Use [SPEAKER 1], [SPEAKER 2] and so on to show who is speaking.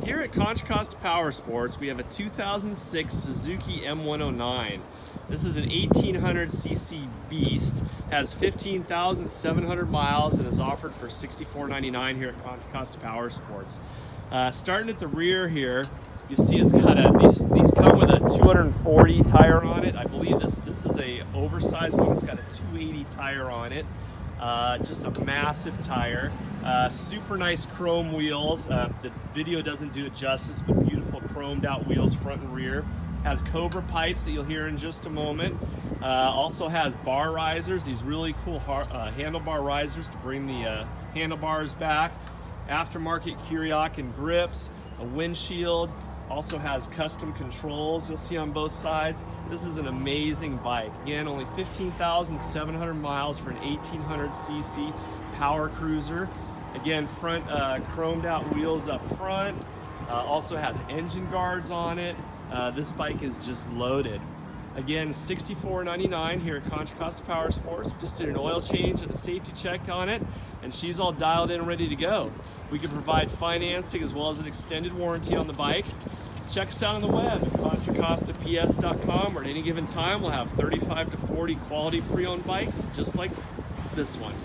[SPEAKER 1] Here at Contra Costa Powersports, we have a 2006 Suzuki M109. This is an 1800cc beast, has 15,700 miles, and is offered for $64.99 here at Contra Costa Powersports. Starting at the rear here, you see it's got these come with a 240 tire on it. I believe this is a oversized one. It's got a 280 tire on it. Just a massive tire. Super nice chrome wheels. The video doesn't do it justice, but beautiful chromed out wheels front and rear. Has Cobra pipes that you'll hear in just a moment. Also has bar risers, these really cool handlebar risers to bring the handlebars back. Aftermarket Kuriak grips, a windshield. Also has custom controls you'll see on both sides. This is an amazing bike. Again, only 15,700 miles for an 1800cc power cruiser. Again, front chromed out wheels up front. Also has engine guards on it. This bike is just loaded. Again, $64.99 here at Contra Costa Powersports. We just did an oil change and a safety check on it, and she's all dialed in and ready to go. We can provide financing as well as an extended warranty on the bike. Check us out on the web at ContraCostaPS.com, or at any given time we'll have 35 to 40 quality pre-owned bikes just like this one.